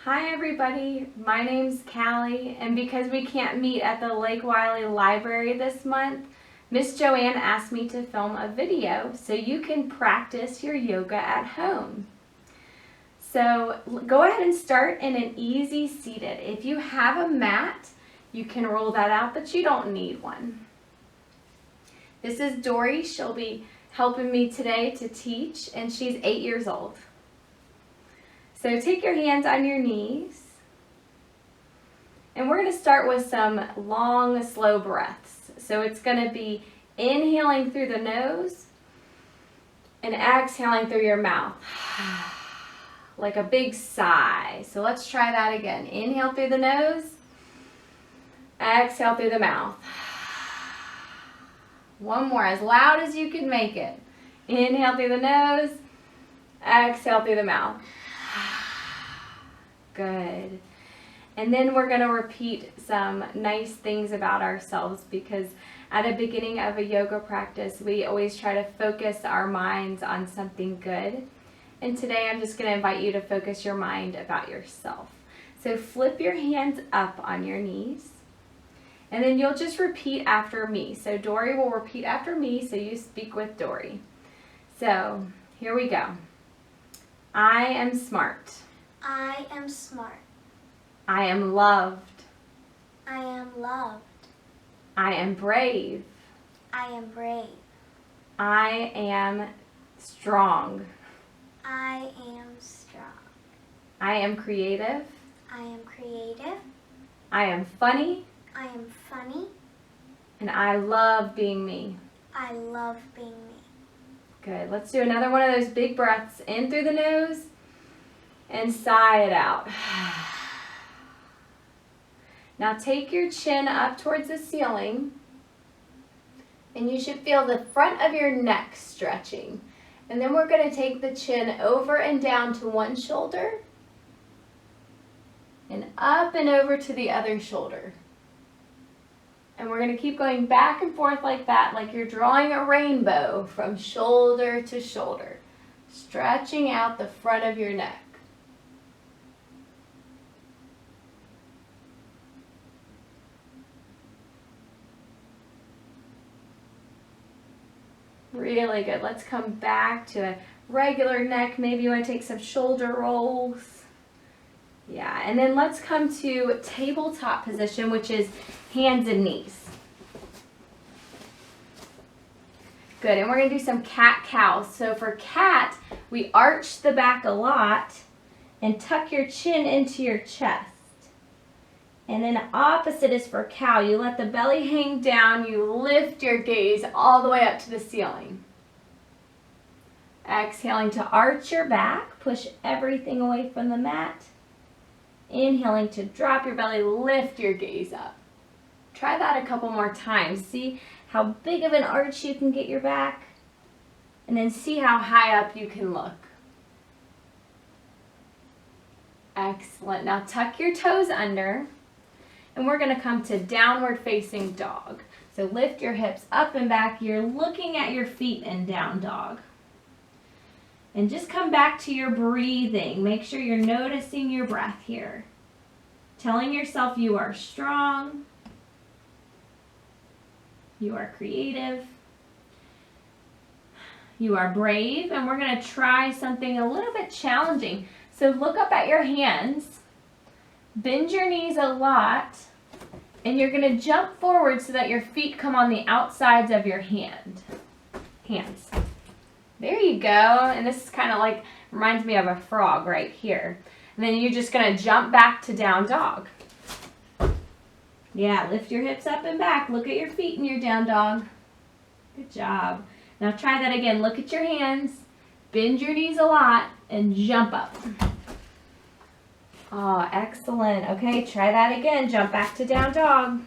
Hi everybody, my name's Callie, and because we can't meet at the Lake Wiley Library this month, Miss Joanne asked me to film a video so you can practice your yoga at home. So go ahead and start in an easy seated. If you have a mat, you can roll that out, but you don't need one. This is Dory. She'll be helping me today to teach, and she's 8 years old. So take your hands on your knees, and we're going to start with some long, slow breaths. So it's going to be inhaling through the nose and exhaling through your mouth, like a big sigh. So let's try that again. Inhale through the nose, exhale through the mouth. One more, as loud as you can make it. Inhale through the nose, exhale through the mouth. Good. And then we're going to repeat some nice things about ourselves, because at the beginning of a yoga practice, we always try to focus our minds on something good. And today I'm just going to invite you to focus your mind about yourself. So flip your hands up on your knees, and then you'll just repeat after me. So Dory will repeat after me, so you speak with Dory. So here we go. I am smart. I am smart. I am loved. I am loved. I am brave. I am brave. I am strong. I am strong. I am creative. I am creative. I am funny. I am funny. And I love being me. I love being me. Good. Let's do another one of those big breaths in through the nose and sigh it out. Now take your chin up towards the ceiling, and you should feel the front of your neck stretching. And then we're going to take the chin over and down to one shoulder and up and over to the other shoulder. And we're going to keep going back and forth like that, like you're drawing a rainbow from shoulder to shoulder, stretching out the front of your neck. Really good. Let's come back to a regular neck. Maybe you want to take some shoulder rolls. Yeah, and then let's come to tabletop position, which is hands and knees. Good, and we're going to do some cat-cow. So for cat, we arch the back a lot and tuck your chin into your chest. And then the opposite is for cow. You let the belly hang down, you lift your gaze all the way up to the ceiling. Exhaling to arch your back, push everything away from the mat. Inhaling to drop your belly, lift your gaze up. Try that a couple more times. See how big of an arch you can get your back, and then see how high up you can look. Excellent. Now tuck your toes under, and we're going to come to downward facing dog. So lift your hips up and back. You're looking at your feet in down dog. And just come back to your breathing. Make sure you're noticing your breath here. Telling yourself you are strong. You are creative. You are brave. And we're going to try something a little bit challenging. So look up at your hands. Bend your knees a lot. And you're going to jump forward so that your feet come on the outsides of your hands. There you go. And this is kind of like, reminds me of a frog right here. And then you're just going to jump back to down dog. Yeah, lift your hips up and back. Look at your feet in your down dog. Good job. Now try that again. Look at your hands. Bend your knees a lot and jump up. Oh, excellent. Okay, try that again. Jump back to down dog.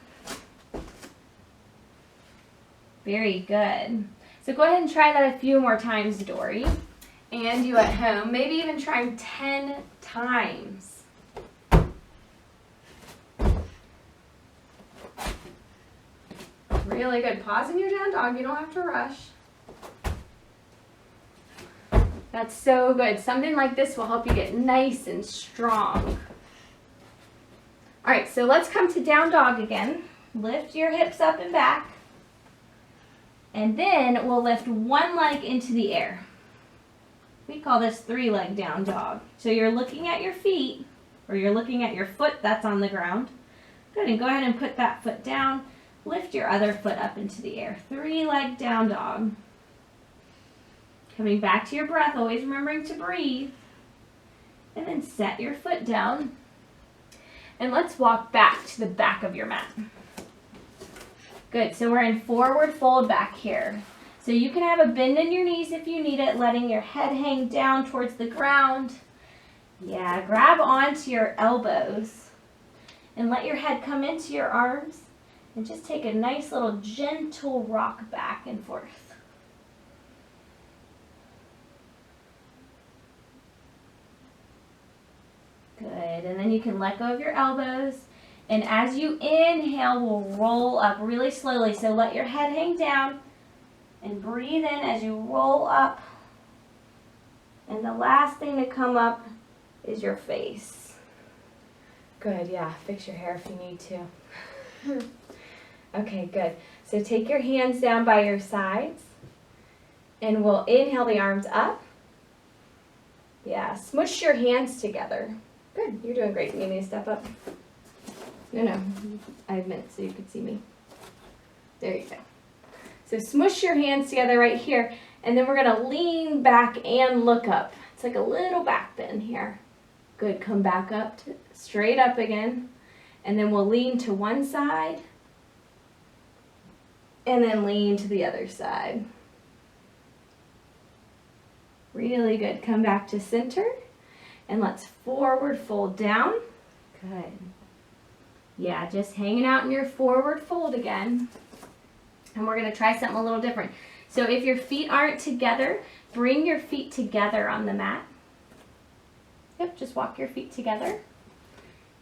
Very good. So go ahead and try that a few more times, Dory. And you at home, maybe even trying 10 times. Really good. Pause in your down dog. You don't have to rush. That's so good. Something like this will help you get nice and strong. All right, so let's come to down dog again. Lift your hips up and back. And then we'll lift one leg into the air. We call this 3-leg down dog. So you're looking at your feet, or you're looking at your foot that's on the ground. Good, and go ahead and put that foot down. Lift your other foot up into the air. 3-leg down dog. Coming back to your breath, always remembering to breathe. And then set your foot down. And let's walk back to the back of your mat. Good, so we're in forward fold back here. So you can have a bend in your knees if you need it, letting your head hang down towards the ground. Yeah, grab onto your elbows and let your head come into your arms and just take a nice little gentle rock back and forth. Good, and then you can let go of your elbows. And as you inhale, we'll roll up really slowly. So let your head hang down and breathe in as you roll up. And the last thing to come up is your face. Good, yeah, fix your hair if you need to. Okay, good. So take your hands down by your sides. And we'll inhale the arms up. Yeah, smush your hands together. Good, you're doing great. You need me to step up? No, I meant so you could see me. There you go. So smush your hands together right here, and then we're gonna lean back and look up. It's like a little back bend here. Good, come back up, straight up again, and then we'll lean to one side, and then lean to the other side. Really good, come back to center, and let's forward fold down. Good. Yeah, just hanging out in your forward fold again. And we're going to try something a little different. So if your feet aren't together, bring your feet together on the mat. Yep, just walk your feet together.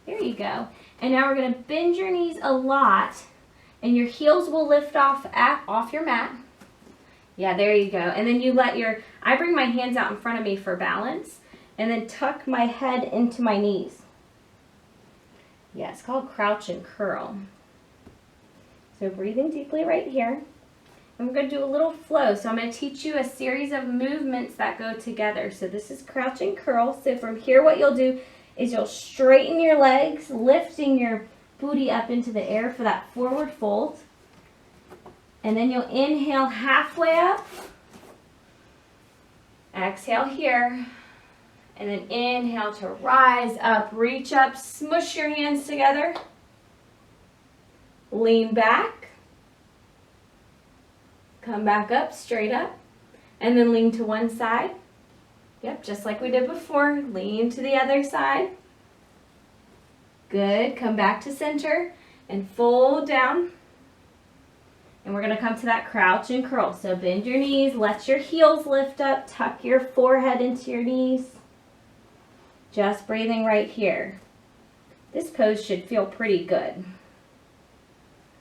There you go. And now we're going to bend your knees a lot, and your heels will lift off your mat. Yeah, there you go. And then you let I bring my hands out in front of me for balance, and then tuck my head into my knees. Yeah, it's called crouch and curl. So breathing deeply right here. And we're going to do a little flow. So I'm going to teach you a series of movements that go together. So this is crouch and curl. So from here what you'll do is you'll straighten your legs, lifting your booty up into the air for that forward fold. And then you'll inhale halfway up. Exhale here. And then inhale to rise up, reach up, smush your hands together. Lean back. Come back up, straight up. And then lean to one side. Yep, just like we did before. Lean to the other side. Good, come back to center and fold down. And we're going to come to that crouch and curl. So bend your knees, let your heels lift up, tuck your forehead into your knees. Just breathing right here. This pose should feel pretty good.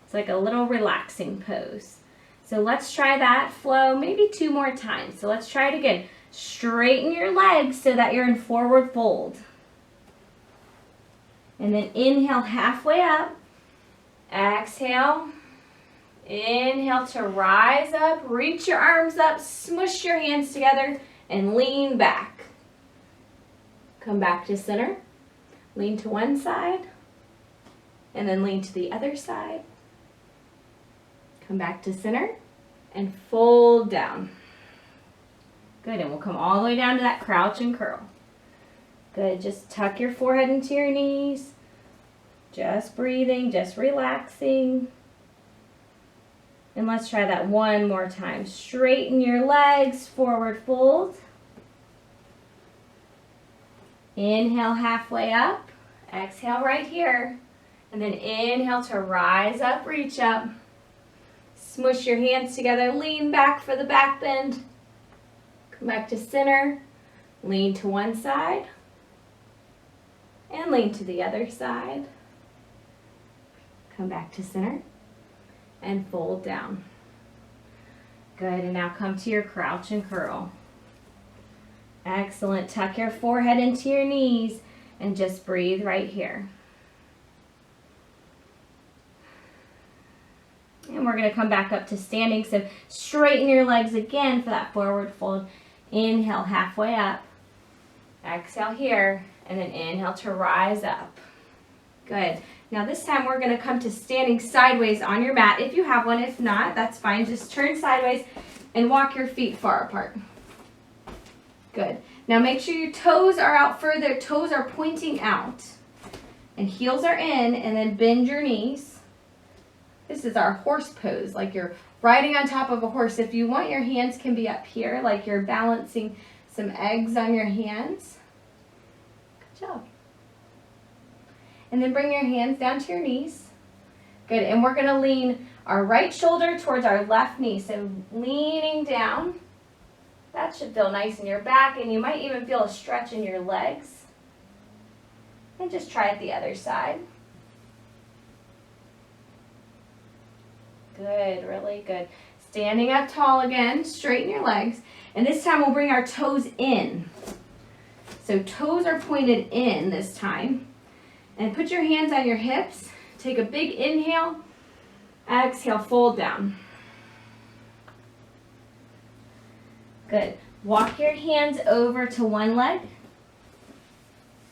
It's like a little relaxing pose. So let's try that flow maybe 2 more times. So let's try it again. Straighten your legs so that you're in forward fold. And then inhale halfway up. Exhale. Inhale to rise up. Reach your arms up. Smush your hands together and lean back. Come back to center, lean to one side, and then lean to the other side. Come back to center and fold down. Good, and we'll come all the way down to that crouch and curl. Good, just tuck your forehead into your knees. Just breathing, just relaxing. And let's try that one more time. Straighten your legs, forward fold. Inhale halfway up, exhale right here, and then inhale to rise up, reach up. Smush your hands together, lean back for the back bend. Come back to center, lean to one side, and lean to the other side. Come back to center, and fold down. Good, and now come to your crouch and curl. Excellent. Tuck your forehead into your knees and just breathe right here. And we're going to come back up to standing. So straighten your legs again for that forward fold. Inhale halfway up. Exhale here. And then inhale to rise up. Good. Now this time we're going to come to standing sideways on your mat. If you have one, if not, that's fine. Just turn sideways and walk your feet far apart. Good. Now make sure your toes are out further. Toes are pointing out. And heels are in, and then bend your knees. This is our horse pose, like you're riding on top of a horse. If you want, your hands can be up here, like you're balancing some eggs on your hands. Good job. And then bring your hands down to your knees. Good, and we're gonna lean our right shoulder towards our left knee. So leaning down. That should feel nice in your back, and you might even feel a stretch in your legs. And just try it the other side. Good, really good. Standing up tall again, straighten your legs. And this time we'll bring our toes in. So toes are pointed in this time. And put your hands on your hips. Take a big inhale. Exhale, fold down. Good. Walk your hands over to one leg.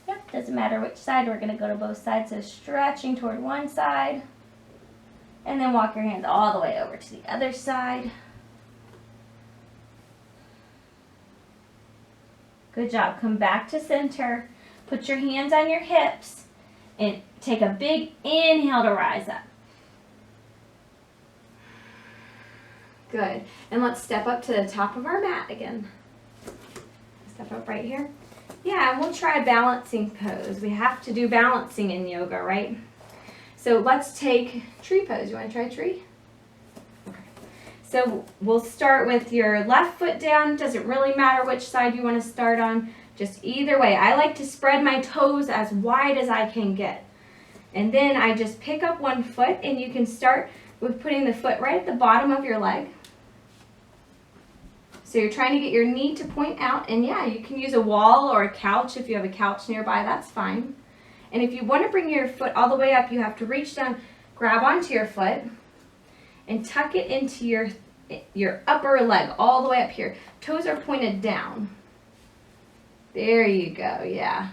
Yep, doesn't matter which side. We're going to go to both sides. So stretching toward one side. And then walk your hands all the way over to the other side. Good job. Come back to center. Put your hands on your hips and take a big inhale to rise up. Good. And let's step up to the top of our mat again. Step up right here. Yeah, and we'll try a balancing pose. We have to do balancing in yoga, right? So let's take tree pose. You want to try tree? Okay. So we'll start with your left foot down. Doesn't really matter which side you want to start on. Just either way. I like to spread my toes as wide as I can get. And then I just pick up one foot, and you can start with putting the foot right at the bottom of your leg. So you're trying to get your knee to point out. And yeah, you can use a wall or a couch. If you have a couch nearby, that's fine. And if you want to bring your foot all the way up, you have to reach down, grab onto your foot, and tuck it into your upper leg all the way up here. Toes are pointed down. There you go, yeah.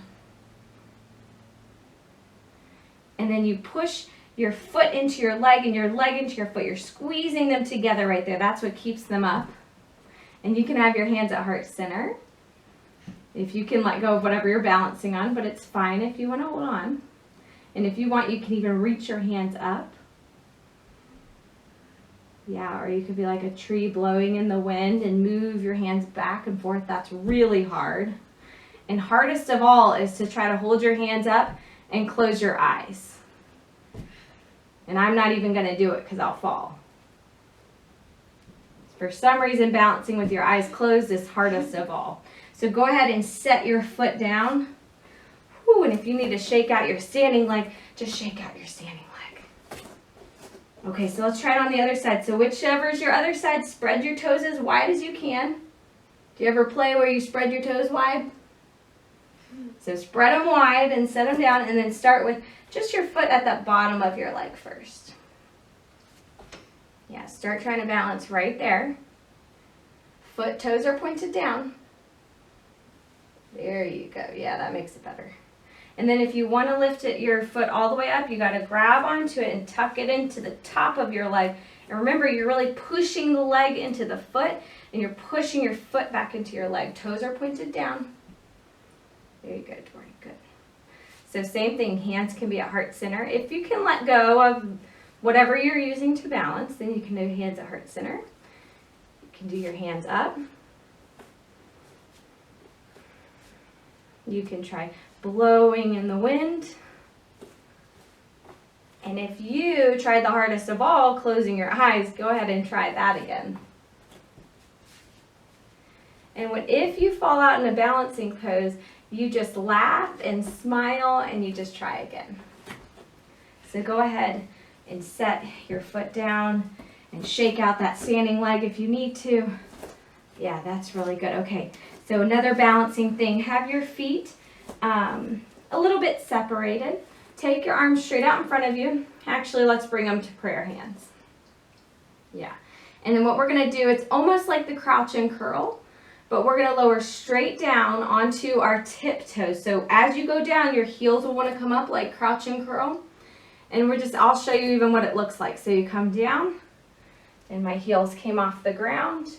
And then you push your foot into your leg and your leg into your foot. You're squeezing them together right there. That's what keeps them up. And you can have your hands at heart center. If you can let go of whatever you're balancing on, but it's fine if you want to hold on. And if you want, you can even reach your hands up. Yeah, or you could be like a tree blowing in the wind and move your hands back and forth. That's really hard. And hardest of all is to try to hold your hands up and close your eyes. And I'm not even going to do it because I'll fall. For some reason, balancing with your eyes closed is hardest of all. So go ahead and set your foot down. Whew, and if you need to shake out your standing leg, just shake out your standing leg. Okay, so let's try it on the other side. So whichever is your other side, spread your toes as wide as you can. Do you ever play where you spread your toes wide? So spread them wide and set them down, and then start with just your foot at the bottom of your leg first. Yeah, start trying to balance right there. Foot, toes are pointed down. There you go. Yeah, that makes it better. And then if you want to lift your foot all the way up, you got to grab onto it and tuck it into the top of your leg. And remember, you're really pushing the leg into the foot, and you're pushing your foot back into your leg. Toes are pointed down. There you go, Tori. Good. So same thing. Hands can be at heart center. If you can let go of whatever you're using to balance, then you can do hands at heart center. You can do your hands up. You can try blowing in the wind. And if you tried the hardest of all, closing your eyes, go ahead and try that again. And if you fall out in a balancing pose, you just laugh and smile and you just try again. So go ahead and set your foot down and shake out that standing leg if you need to. Yeah, that's really good. Okay, so another balancing thing, have your feet a little bit separated. Take your arms straight out in front of you. Actually, let's bring them to prayer hands. Yeah. And then what we're going to do, it's almost like the crouch and curl, but we're going to lower straight down onto our tiptoes. So as you go down, your heels will want to come up like crouch and curl. And I'll show you even what it looks like. So you come down, and my heels came off the ground,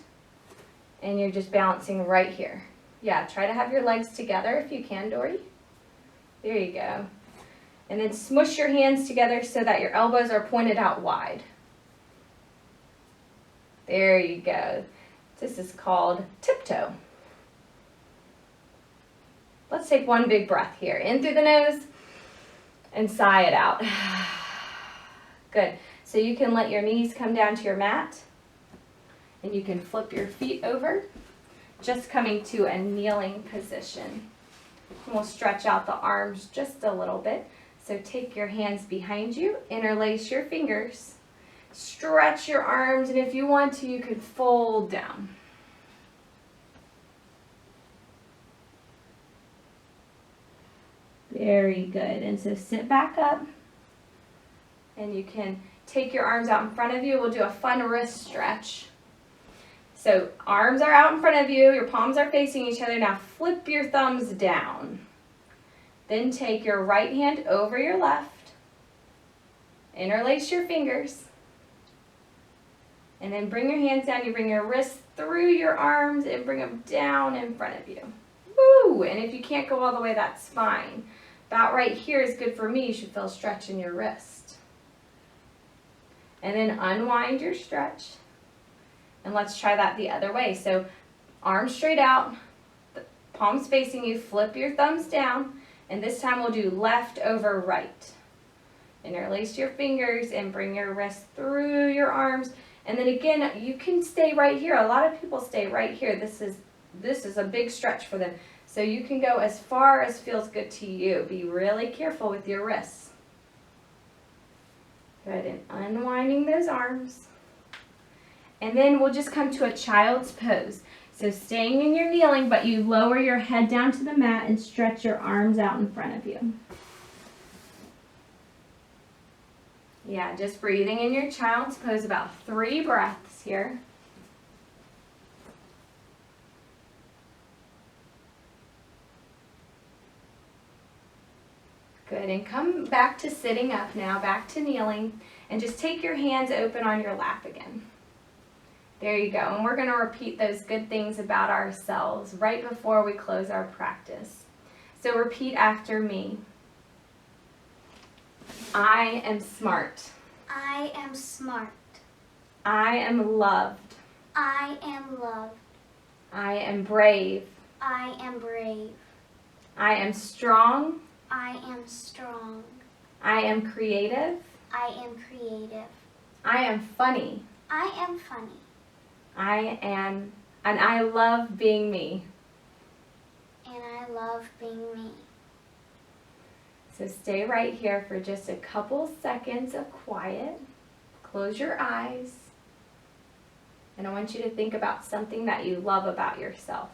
and you're just balancing right here. Yeah, try to have your legs together if you can, Dory. There you go. And then smush your hands together so that your elbows are pointed out wide. There you go. This is called tiptoe. Let's take one big breath here. In through the nose and sigh it out. Good. So you can let your knees come down to your mat, and you can flip your feet over, just coming to a kneeling position. And we'll stretch out the arms just a little bit. So take your hands behind you, interlace your fingers, stretch your arms, and if you want to, you could fold down. Very good. And so sit back up, and you can take your arms out in front of you. We'll do a fun wrist stretch. So arms are out in front of you, your palms are facing each other. Now flip your thumbs down. Then take your right hand over your left, interlace your fingers, and then bring your hands down. You bring your wrists through your arms and bring them down in front of you. Woo! And if you can't go all the way, that's fine. About right here is good for me. You should feel a stretch in your wrist. And then unwind your stretch. And let's try that the other way. So arms straight out, the palms facing you, flip your thumbs down, and this time we'll do left over right. Interlace your fingers and bring your wrist through your arms. And then again, you can stay right here. A lot of people stay right here. This is a big stretch for them. So you can go as far as feels good to you. Be really careful with your wrists. Good, and unwinding those arms. And then we'll just come to a child's pose. So staying in your kneeling, but you lower your head down to the mat and stretch your arms out in front of you. Yeah, just breathing in your child's pose, about 3 breaths here. Good, and come back to sitting up now, back to kneeling, and just take your hands open on your lap again. There you go, and we're going to repeat those good things about ourselves right before we close our practice. So repeat after me. I am smart. I am smart. I am loved. I am loved. I am brave. I am brave. I am strong. I am strong. I am creative. I am creative. I am funny. I am funny. And I love being me. And I love being me. So stay right here for just a couple seconds of quiet. Close your eyes. And I want you to think about something that you love about yourself.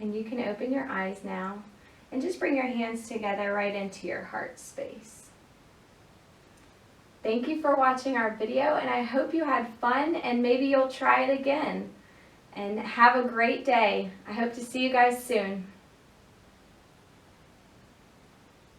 And you can open your eyes now and just bring your hands together right into your heart space. Thank you for watching our video, and I hope you had fun and maybe you'll try it again. And have a great day. I hope to see you guys soon.